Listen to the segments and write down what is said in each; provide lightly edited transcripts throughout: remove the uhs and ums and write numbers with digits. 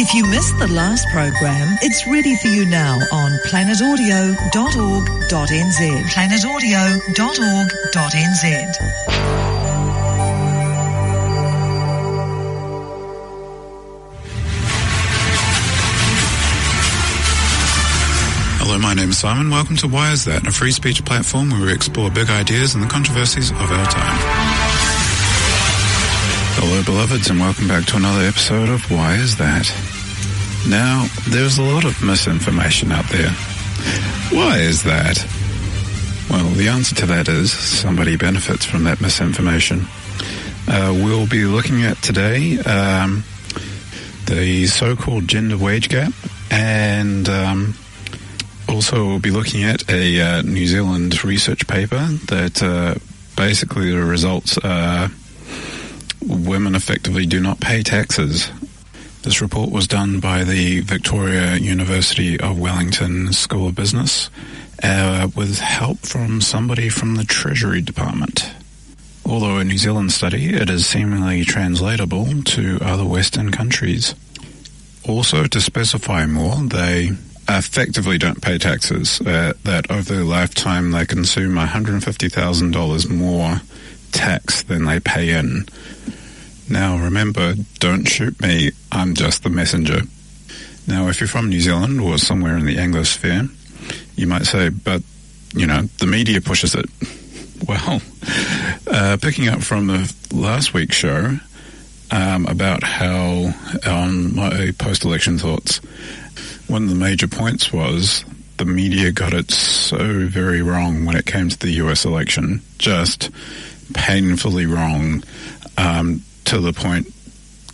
If you missed the last program, it's ready for you now on planetaudio.org.nz. planetaudio.org.nz. Hello, my name is Simon. Welcome to Why Is That, a free speech platform where we explore big ideas and the controversies of our time. Hello, beloveds, and welcome back to another episode of Why Is That? Now, there's a lot of misinformation out there. Why is that? Well, the answer to that is somebody benefits from that misinformation. We'll be looking at today the so-called gender wage gap, and also we'll be looking at a New Zealand research paper that basically the results are women effectively do not pay taxes. This report was done by the Victoria University of Wellington School of Business with help from somebody from the Treasury Department. Although a New Zealand study, it is seemingly translatable to other Western countries. Also, to specify more, they effectively don't pay taxes, that over their lifetime they consume $150,000 more tax than they pay in. Now remember, don't shoot me, I'm just the messenger. Now if you're from New Zealand or somewhere in the Anglosphere, you might say, but, you know, the media pushes it. Well, picking up from the last week's show about how, on my post-election thoughts, one of the major points was the media got it so very wrong when it came to the US election, just painfully wrong, to the point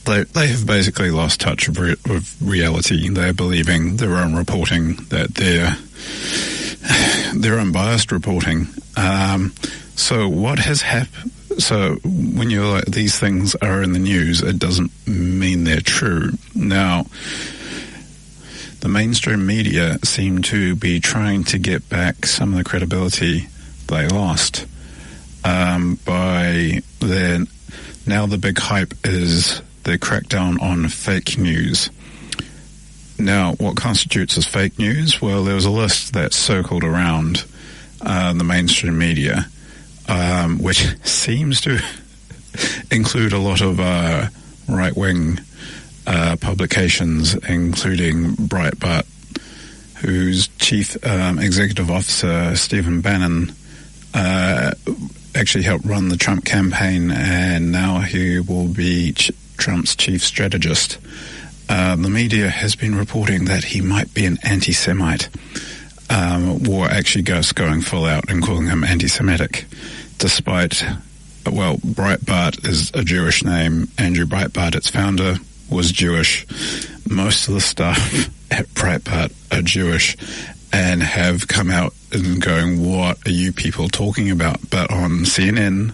they have basically lost touch with reality. They're believing their own reporting, that their unbiased reporting. So what has happened? So when you're like, these things are in the news, it doesn't mean they're true. Now, the mainstream media seem to be trying to get back some of the credibility they lost by their... Now the big hype is the crackdown on fake news. Now, what constitutes as fake news? Well, there was a list that circled around the mainstream media, which seems to include a lot of right-wing publications, including Breitbart, whose chief executive officer, Stephen Bannon, actually helped run the Trump campaign, and now he will be Trump's chief strategist. The media has been reporting that he might be an anti-Semite, or actually just going full out and calling him anti-Semitic, despite, well, Breitbart is a Jewish name. Andrew Breitbart, its founder, was Jewish. Most of the staff at Breitbart are Jewish and have come out and going, what are you people talking about? But on CNN,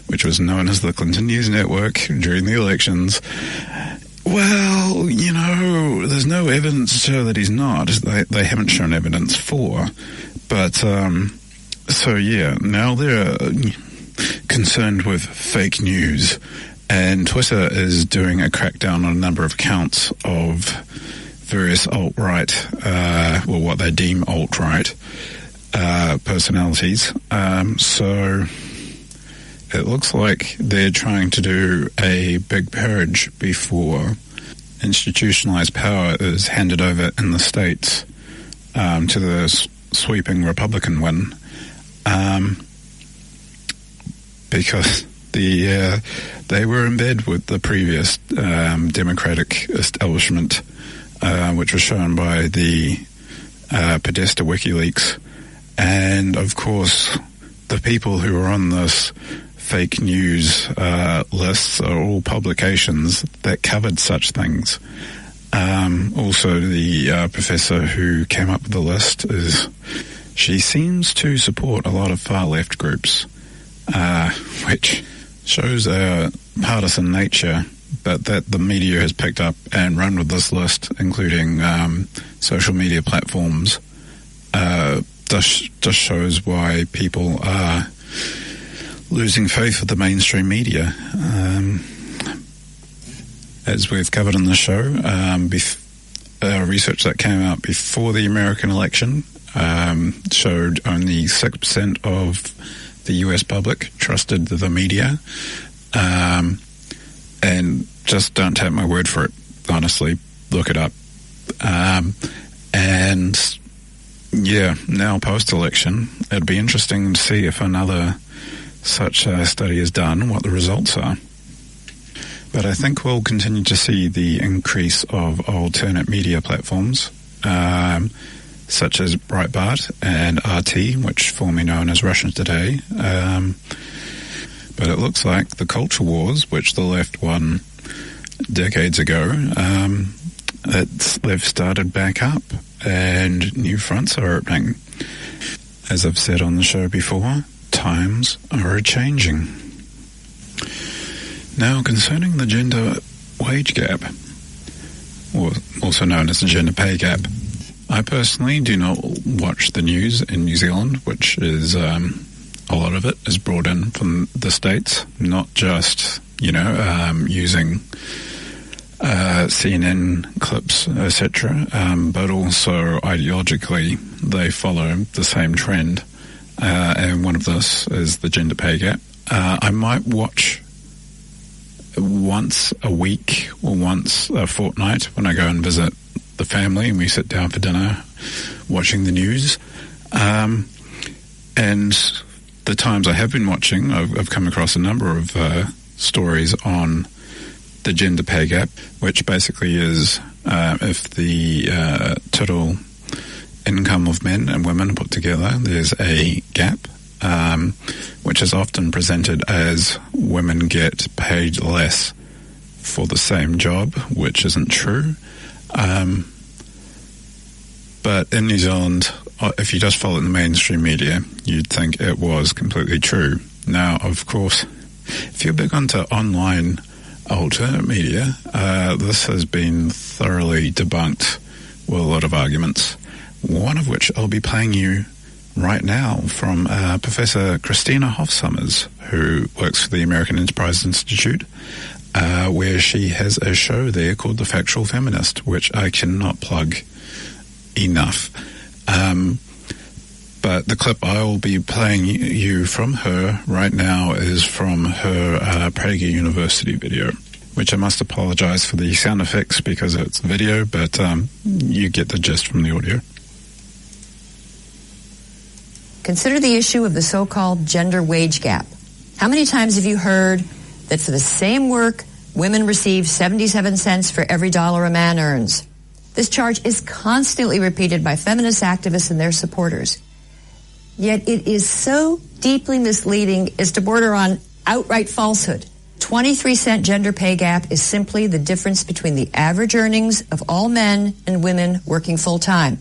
which was known as the Clinton News Network during the elections, well, you know, there's no evidence to show that he's not. They haven't shown evidence for. But, so yeah, now they're concerned with fake news. And Twitter is doing a crackdown on a number of accounts of various alt-right, or what they deem alt-right, personalities. So it looks like they're trying to do a big purge before institutionalized power is handed over in the States to the sweeping Republican win. Because they were in bed with the previous Democratic establishment, which was shown by the Podesta WikiLeaks. And, of course, the people who are on this fake news lists are all publications that covered such things. Also, the professor who came up with the list she seems to support a lot of far-left groups, which shows a partisan nature, but that the media has picked up and run with this list, including social media platforms, just shows why people are losing faith with the mainstream media. As we've covered in the show, research that came out before the American election showed only 6% of the US public trusted the media. And just don't take my word for it. Honestly, look it up. And yeah, now post-election, it'd be interesting to see if another such study is done, what the results are. But I think we'll continue to see the increase of alternate media platforms, such as Breitbart and RT, which formerly known as Russia Today. But it looks like the culture wars, which the left won decades ago, they've started back up and new fronts are opening. As I've said on the show before, times are changing. Now, concerning the gender wage gap, or also known as the gender pay gap, I personally do not watch the news in New Zealand, which is a lot of it is brought in from the States, not just, using CNN clips, etc., but also ideologically they follow the same trend, and one of this is the gender pay gap. I might watch once a week or once a fortnight when I go and visit the family and we sit down for dinner watching the news. And the times I have been watching, I've come across a number of stories on the gender pay gap, which basically is if the total income of men and women put together, there's a gap, which is often presented as women get paid less for the same job, which isn't true. But in New Zealand, if you just follow the mainstream media, you'd think it was completely true. Now, of course, if you're big onto online alternate media, this has been thoroughly debunked with a lot of arguments, one of which I'll be playing you right now from Professor Christina Hoffsomers, who works for the American Enterprise Institute, where she has a show there called The Factual Feminist, which I cannot plug enough. But the clip I will be playing you from her right now is from her Prager University video, which I must apologize for the sound effects because it's video, but you get the gist from the audio. Consider the issue of the so-called gender wage gap. How many times have you heard that for the same work, women receive 77 cents for every dollar a man earns? This charge is constantly repeated by feminist activists and their supporters. Yet it is so deeply misleading as to border on outright falsehood. 23-cent gender pay gap is simply the difference between the average earnings of all men and women working full-time.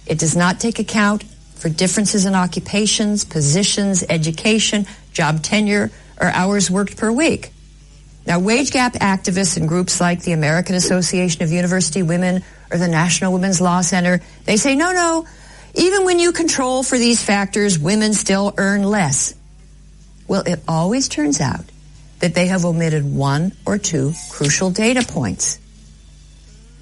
It does not take account for differences in occupations, positions, education, job tenure, or hours worked per week. Now, wage gap activists and groups like the American Association of University Women or the National Women's Law Center, they say, no, even when you control for these factors, women still earn less. Well, it always turns out that they have omitted one or two crucial data points.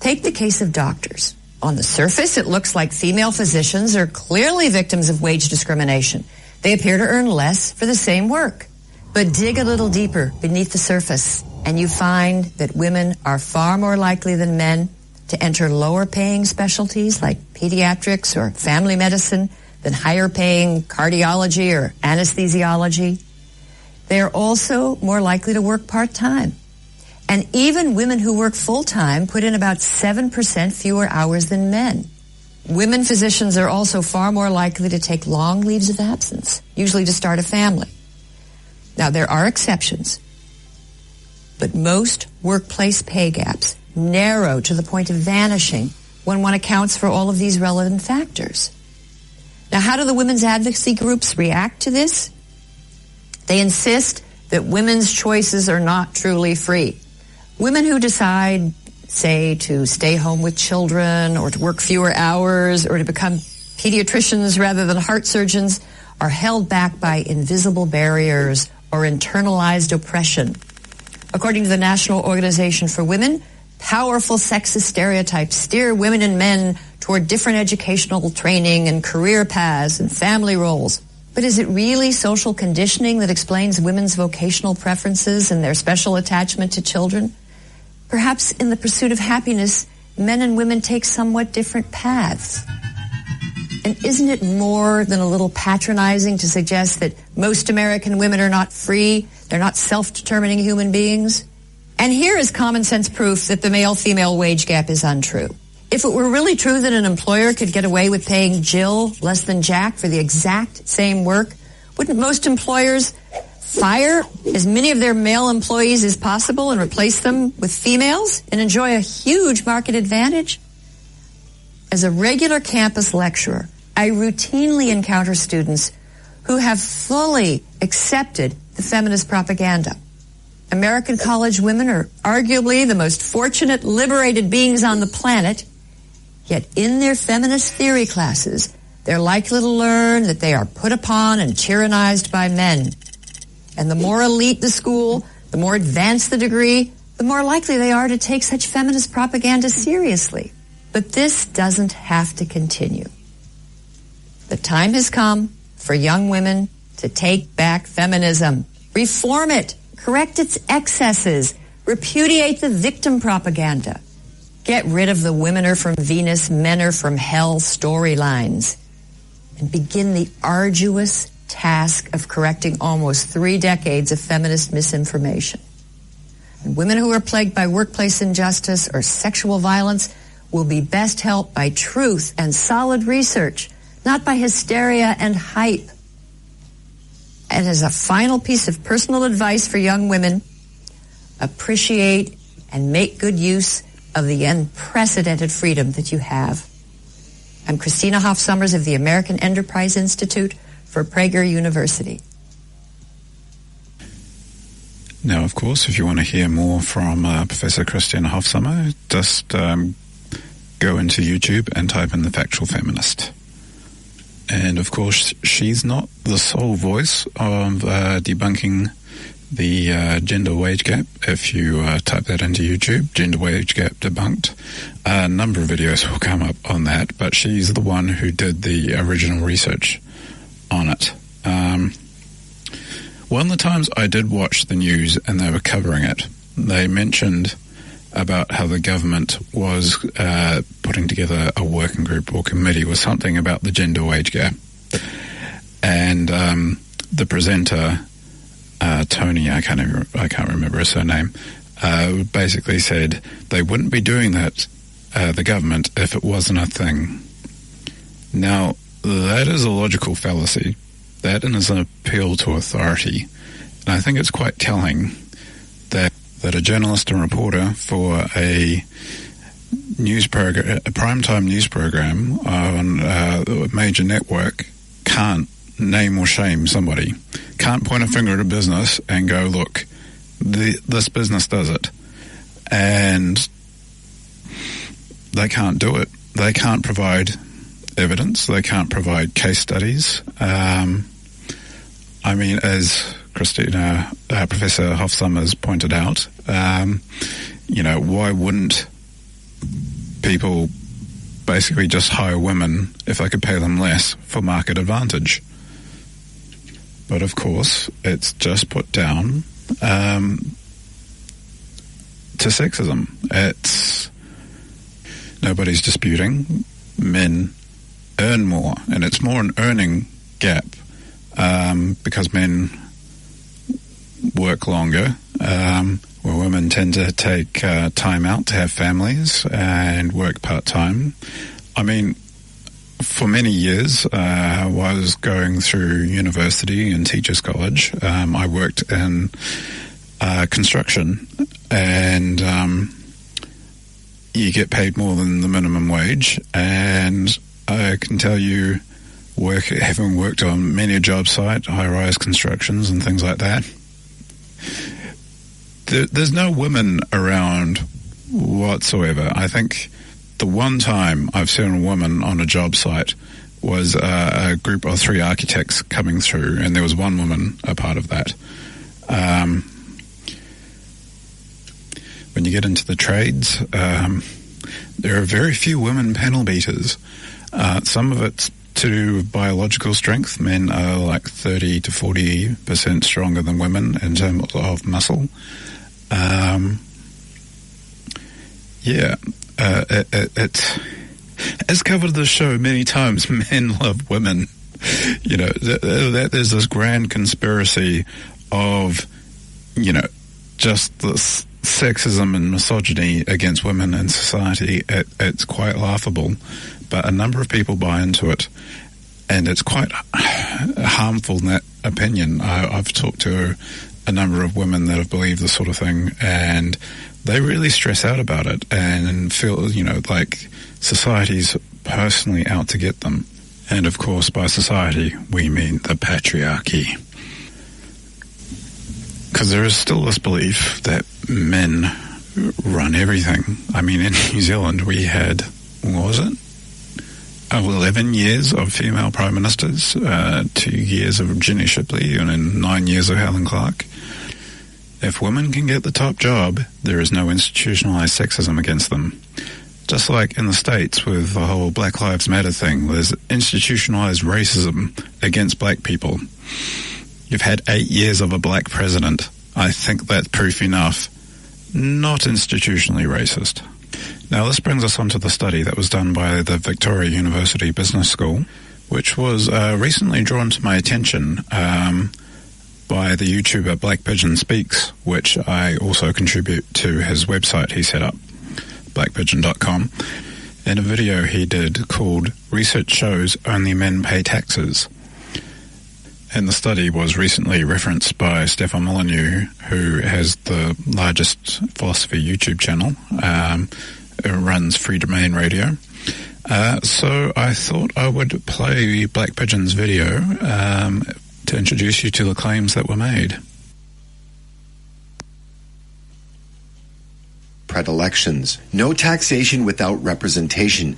Take the case of doctors. On the surface, it looks like female physicians are clearly victims of wage discrimination. They appear to earn less for the same work. But dig a little deeper beneath the surface, and you find that women are far more likely than men to enter lower-paying specialties like pediatrics or family medicine than higher-paying cardiology or anesthesiology. They are also more likely to work part-time. And even women who work full-time put in about 7% fewer hours than men. Women physicians are also far more likely to take long leaves of absence, usually to start a family. Now, there are exceptions, but most workplace pay gaps narrow to the point of vanishing when one accounts for all of these relevant factors. Now, how do the women's advocacy groups react to this? They insist that women's choices are not truly free. Women who decide, say, to stay home with children or to work fewer hours or to become pediatricians rather than heart surgeons are held back by invisible barriers or internalized oppression. According to the National Organization for Women, Powerful sexist stereotypes steer women and men toward different educational training and career paths and family roles. But is it really social conditioning that explains women's vocational preferences and their special attachment to children? Perhaps in the pursuit of happiness, men and women take somewhat different paths. And isn't it more than a little patronizing to suggest that most American women are not free, they're not self-determining human beings? And here is common sense proof that the male-female wage gap is untrue. If it were really true that an employer could get away with paying Jill less than Jack for the exact same work, wouldn't most employers fire as many of their male employees as possible and replace them with females and enjoy a huge market advantage? As a regular campus lecturer, I routinely encounter students who have fully accepted the feminist propaganda. American college women are arguably the most fortunate, liberated beings on the planet, yet in their feminist theory classes, they're likely to learn that they are put upon and tyrannized by men. And the more elite the school, the more advanced the degree, the more likely they are to take such feminist propaganda seriously. But this doesn't have to continue. The time has come for young women to take back feminism, reform it, correct its excesses, repudiate the victim propaganda, get rid of the women are from Venus, men are from hell storylines, and begin the arduous task of correcting almost 3 decades of feminist misinformation. And women who are plagued by workplace injustice or sexual violence will be best helped by truth and solid research, not by hysteria and hype. And as a final piece of personal advice for young women, appreciate and make good use of the unprecedented freedom that you have. I'm Christina Hoffsomers of the American Enterprise Institute for Prager University. Now, of course, if you want to hear more from Professor Christina Hoffsomers, just go into YouTube and type in the Factual Feminist. And, of course, she's not the sole voice of debunking the gender wage gap. If you type that into YouTube, gender wage gap debunked, a number of videos will come up on that, but she's the one who did the original research on it. One of the times I did watch the news and they were covering it, they mentioned about how the government was putting together a working group or committee with something about the gender wage gap. And the presenter, Tony, I can't remember her surname, basically said they wouldn't be doing that, the government, if it wasn't a thing. Now, that is a logical fallacy. That is an appeal to authority. And I think it's quite telling that a journalist and reporter for a news program, a primetime news program on a major network, can't name or shame somebody, can't point a finger at a business and go, look, this business does it. And they can't do it. They can't provide evidence. They can't provide case studies. I mean, as Christina, Professor Hoffsomers pointed out, why wouldn't people basically just hire women if they could pay them less for market advantage? But of course, it's just put down to sexism. Nobody's disputing men earn more, and it's more an earning gap because men work longer, where women tend to take time out to have families and work part-time. I mean, for many years, I was going through university and teachers' college. I worked in construction, and you get paid more than the minimum wage. And I can tell you, having worked on many a job site, high-rise constructions and things like that, there's no women around whatsoever. I think the one time I've seen a woman on a job site was a group of 3 architects coming through, and there was one woman a part of that. When you get into the trades, there are very few women panel beaters. Some of it's to do with biological strength. Men are like 30 to 40% stronger than women in terms of muscle. It's as covered the show many times. Men love women. You know, there's this grand conspiracy of, you know, just this sexism and misogyny against women in society. It's quite laughable, but a number of people buy into it, and it's quite harmful in that opinion. I've talked to a number of women that have believed this sort of thing, and they really stress out about it and feel, you know, like society's personally out to get them. And of course, by society, we mean the patriarchy. Because there is still this belief that men run everything. I mean, in New Zealand, we had, what was it? 11 years of female prime ministers, 2 years of Ginny Shipley, and then 9 years of Helen Clark. If women can get the top job, there is no institutionalized sexism against them. Just like in the States with the whole Black Lives Matter thing, there's institutionalized racism against black people. You've had 8 years of a black president. I think that's proof enough. Not institutionally racist. Now, this brings us on to the study that was done by the Victoria University Business School, which was recently drawn to my attention by the YouTuber Black Pigeon Speaks, which I also contribute to his website he set up, blackpigeon.com, in a video he did called Research Shows Only Men Pay Taxes. And the study was recently referenced by Stefan Molyneux, who has the largest philosophy YouTube channel. It runs Free Domain Radio. So I thought I would play Black Pigeon's video to introduce you to the claims that were made. Predilections. No taxation without representation.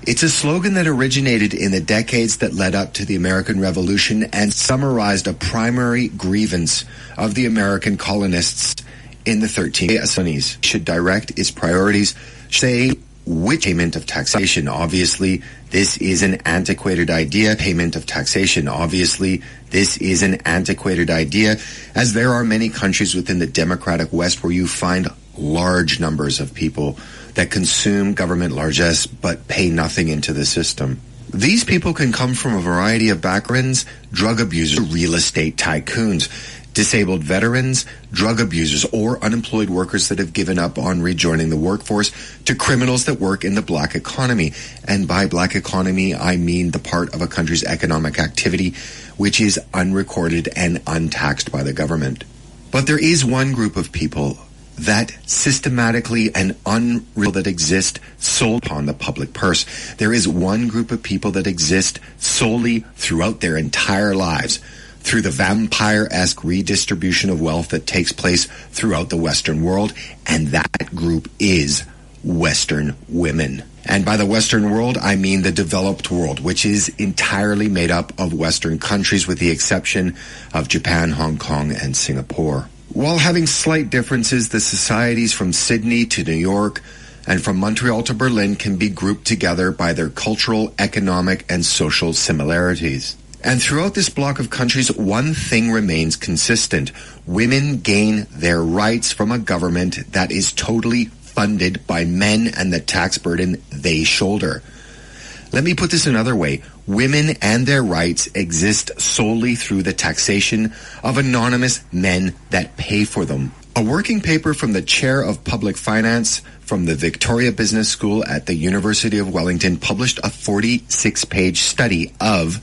It's a slogan that originated in the decades that led up to the American Revolution and summarized a primary grievance of the American colonists in the 13th should direct its priorities, say which payment of taxation. Obviously, this is an antiquated idea. Payment of taxation. Obviously, this is an antiquated idea, as there are many countries within the democratic West where you find large numbers of people that consume government largesse but pay nothing into the system. These people can come from a variety of backgrounds: drug abusers, real estate tycoons, disabled veterans, drug abusers, or unemployed workers that have given up on rejoining the workforce, to criminals that work in the black economy. And by black economy, I mean the part of a country's economic activity which is unrecorded and untaxed by the government. But there is one group of people that systematically and unreal that exist solely upon the public purse. There is one group of people that exist solely throughout their entire lives through the vampire-esque redistribution of wealth that takes place throughout the Western world, and that group is Western women. And by the Western world, I mean the developed world, which is entirely made up of Western countries with the exception of Japan, Hong Kong, and Singapore. While having slight differences, the societies from Sydney to New York and from Montreal to Berlin can be grouped together by their cultural, economic, and social similarities. And throughout this block of countries, one thing remains consistent. Women gain their rights from a government that is totally funded by men and the tax burden they shoulder. Let me put this another way. Women and their rights exist solely through the taxation of anonymous men that pay for them. A working paper from the Chair of Public Finance from the Victoria Business School at the University of Wellington published a 46-page study of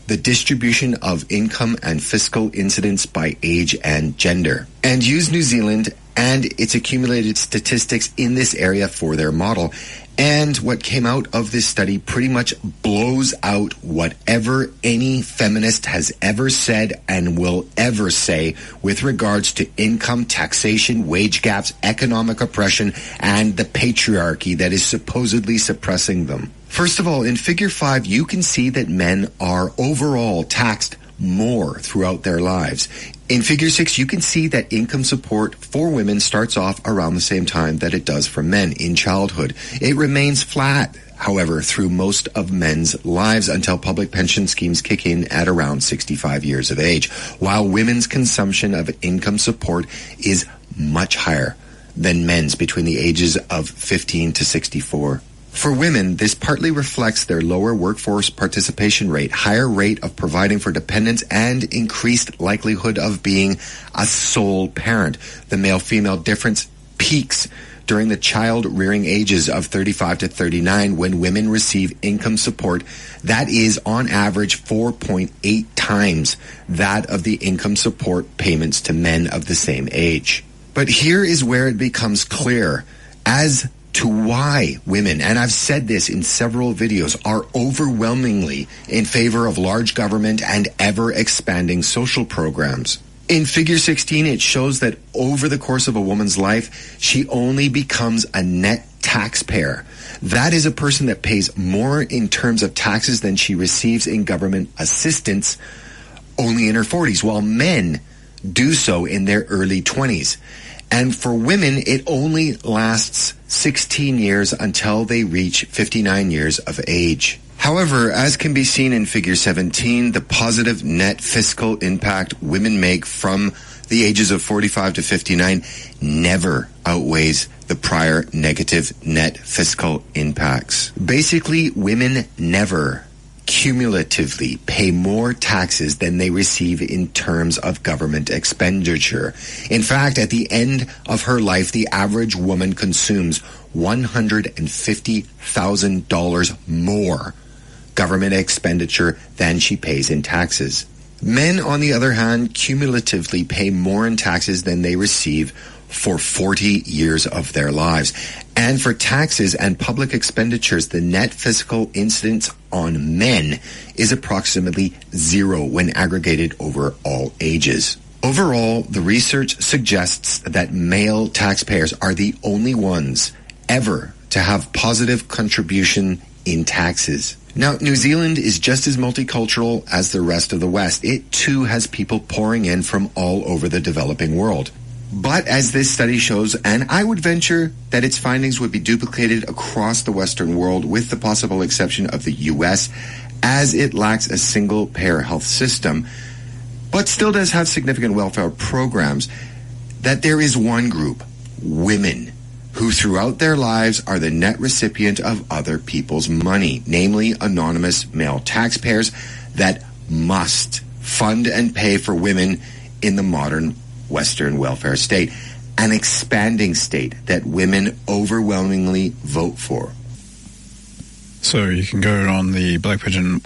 the distribution of income and fiscal incidence by age and gender, and used New Zealand and its accumulated statistics in this area for their model. And what came out of this study pretty much blows out whatever any feminist has ever said and will ever say with regards to income, taxation, wage gaps, economic oppression, and the patriarchy that is supposedly suppressing them. First of all, in Figure 5, you can see that men are overall taxed more throughout their lives. In Figure 6, you can see that income support for women starts off around the same time that it does for men in childhood. It remains flat, however, through most of men's lives until public pension schemes kick in at around 65 years of age, while women's consumption of income support is much higher than men's between the ages of 15 to 64. For women, this partly reflects their lower workforce participation rate, higher rate of providing for dependents, and increased likelihood of being a sole parent. The male-female difference peaks during the child-rearing ages of 35 to 39 when women receive income support. That is, on average, 4.8 times that of the income support payments to men of the same age. But here is where it becomes clear as to why women, and I've said this in several videos, are overwhelmingly in favor of large government and ever-expanding social programs. In Figure 16, it shows that over the course of a woman's life, she only becomes a net taxpayer. That is a person that pays more in terms of taxes than she receives in government assistance only in her 40s, while men do so in their early 20s. And for women, it only lasts 16 years until they reach 59 years of age. However, as can be seen in Figure 17, the positive net fiscal impact women make from the ages of 45 to 59 never outweighs the prior negative net fiscal impacts. Basically, women never cumulatively pay more taxes than they receive in terms of government expenditure. In fact, at the end of her life, the average woman consumes $150,000 more government expenditure than she pays in taxes. Men, on the other hand, cumulatively pay more in taxes than they receive for 40 years of their lives. And for taxes and public expenditures, the net fiscal incidence on men is approximately zero when aggregated over all ages. Overall, the research suggests that male taxpayers are the only ones ever to have positive contribution in taxes. Now, New Zealand is just as multicultural as the rest of the West. It too has people pouring in from all over the developing world. But as this study shows, and I would venture that its findings would be duplicated across the Western world with the possible exception of the US, as it lacks a single-payer health system, but still does have significant welfare programs, that there is one group, women, who throughout their lives are the net recipient of other people's money, namely anonymous male taxpayers that must fund and pay for women in the modern Western welfare state, an expanding state that women overwhelmingly vote for. So you can go on the Black Pigeon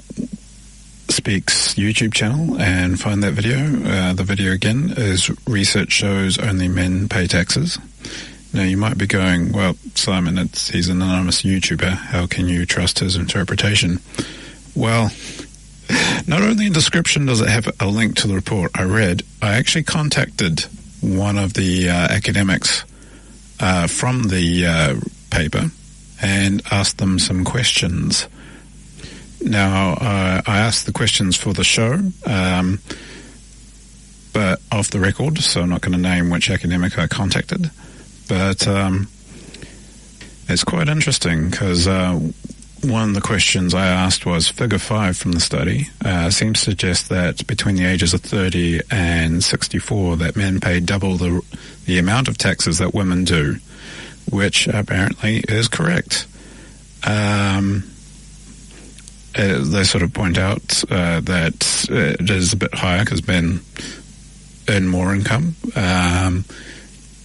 Speaks YouTube channel and find that video. The video again is research shows only men pay taxes. Now you might be going, well, Simon, he's an anonymous YouTuber. How can you trust his interpretation? Well, not only in the description does it have a link to the report I read, I actually contacted one of the academics from the paper and asked them some questions. Now, I asked the questions for the show, but off the record, so I'm not going to name which academic I contacted. But it's quite interesting because one of the questions I asked was Figure 5 from the study seems to suggest that between the ages of 30 and 64 that men pay double the amount of taxes that women do, which apparently is correct. They sort of point out that it is a bit higher because men earn more income.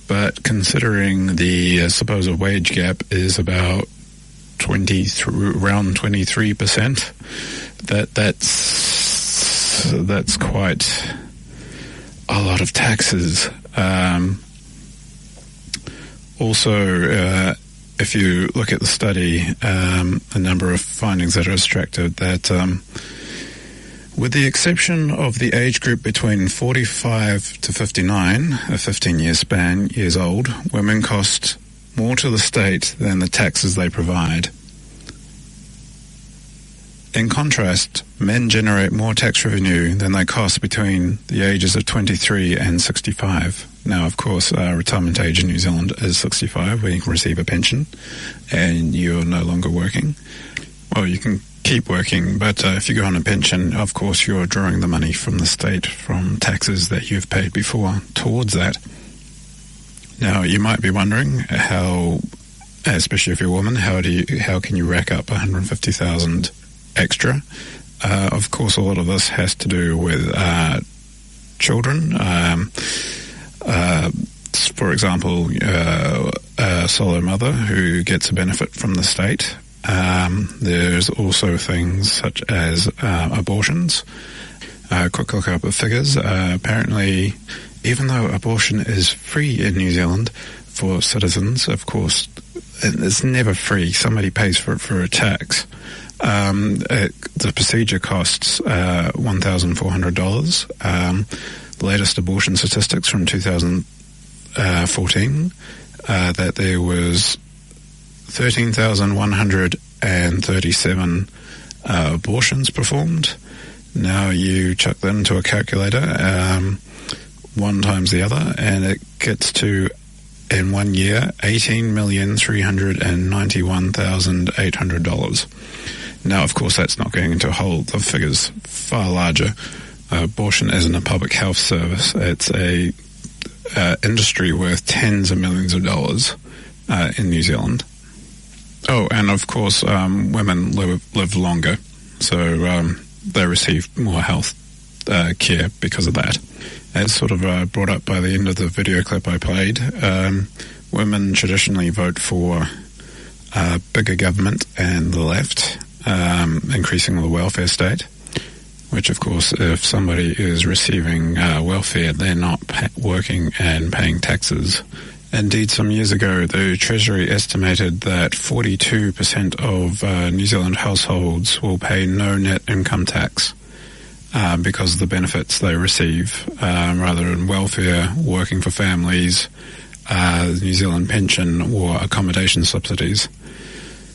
But considering the supposed wage gap is about around 23%, that's quite a lot of taxes. Also, if you look at the study, a number of findings that are extracted that with the exception of the age group between 45 to 59, a 15-year span, years old, women cost more to the state than the taxes they provide. In contrast, men generate more tax revenue than they cost between the ages of 23 and 65. Now, of course, retirement age in New Zealand is 65, where you can receive a pension and you're no longer working. Well, you can keep working, but if you go on a pension, of course, you're drawing the money from the state from taxes that you've paid before towards that. Now, you might be wondering how, especially if you're a woman, how can you rack up 150,000 extra? Of course, a lot of this has to do with children. For example, a solo mother who gets a benefit from the state. There's also things such as abortions. Quick look up at figures. Apparently, even though abortion is free in New Zealand for citizens, of course, it's never free. Somebody pays for it for a tax. The procedure costs $1,400. The latest abortion statistics from 2014 that there was 13,137 abortions performed. Now you chuck that into a calculator, one times the other, and it gets to, in 1 year, $18,391,800. Now, of course, that's not going into whole. The figure's far larger. Abortion isn't a public health service. It's a industry worth tens of millions of dollars in New Zealand. Oh, and of course, women live longer, so they receive more health care because of that. As sort of brought up by the end of the video clip I played, women traditionally vote for bigger government and the left, increasing the welfare state, which of course, if somebody is receiving welfare, they're not working and paying taxes. Indeed, some years ago, the Treasury estimated that 42% of New Zealand households will pay no net income tax because of the benefits they receive, rather than welfare, working for families, New Zealand pension or accommodation subsidies.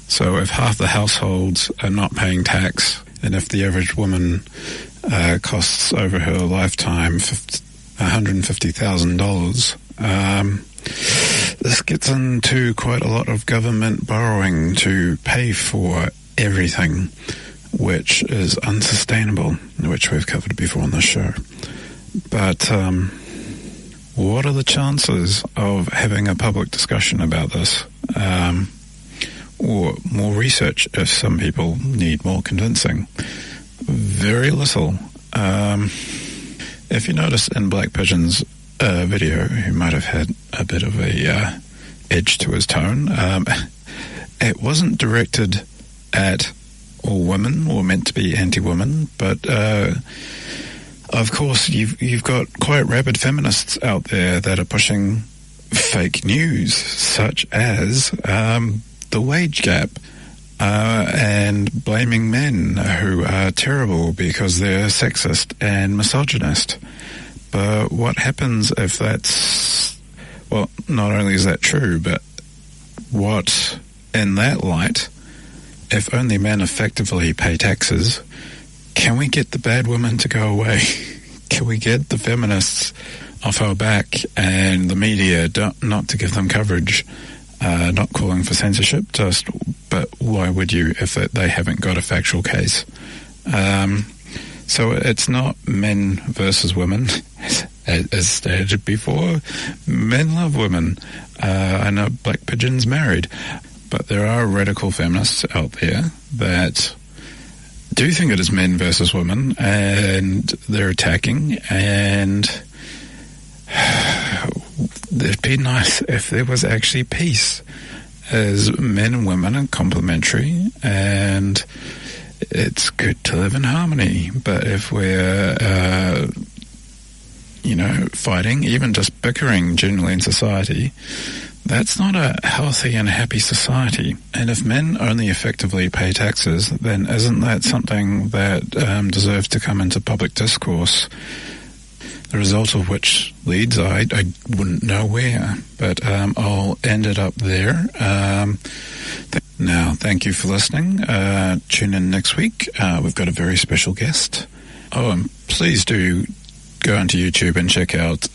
So if half the households are not paying tax, and if the average woman costs over her lifetime $150,000, this gets into quite a lot of government borrowing to pay for everything, which is unsustainable, which we've covered before on the show. But what are the chances of having a public discussion about this? Or more research if some people need more convincing? Very little. If you notice in Black Pigeon's video, he might have had a bit of a edge to his tone. It wasn't directed at all women or meant to be anti-women, but of course you've got quite rabid feminists out there that are pushing fake news, such as the wage gap, and blaming men who are terrible because they're sexist and misogynist. But what happens if that's, well, not only is that true, but what, in that light, if only men effectively pay taxes, can we get the bad women to go away? Can we get the feminists off our back and the media not to give them coverage? Not calling for censorship, but why would you if they haven't got a factual case? So it's not men versus women, as stated before. Men love women. I know Black Pigeon's married, but there are radical feminists out there that do think it is men versus women, and they're attacking, and it'd be nice if there was actually peace, as men and women are complementary, and it's good to live in harmony. But if we're, fighting, even just bickering generally in society, that's not a healthy and happy society. And if men only effectively pay taxes, then isn't that something that deserves to come into public discourse? the result of which leads, I wouldn't know where, but I'll end it up there. Now, thank you for listening. Tune in next week. We've got a very special guest. Oh, and please do go onto YouTube and check out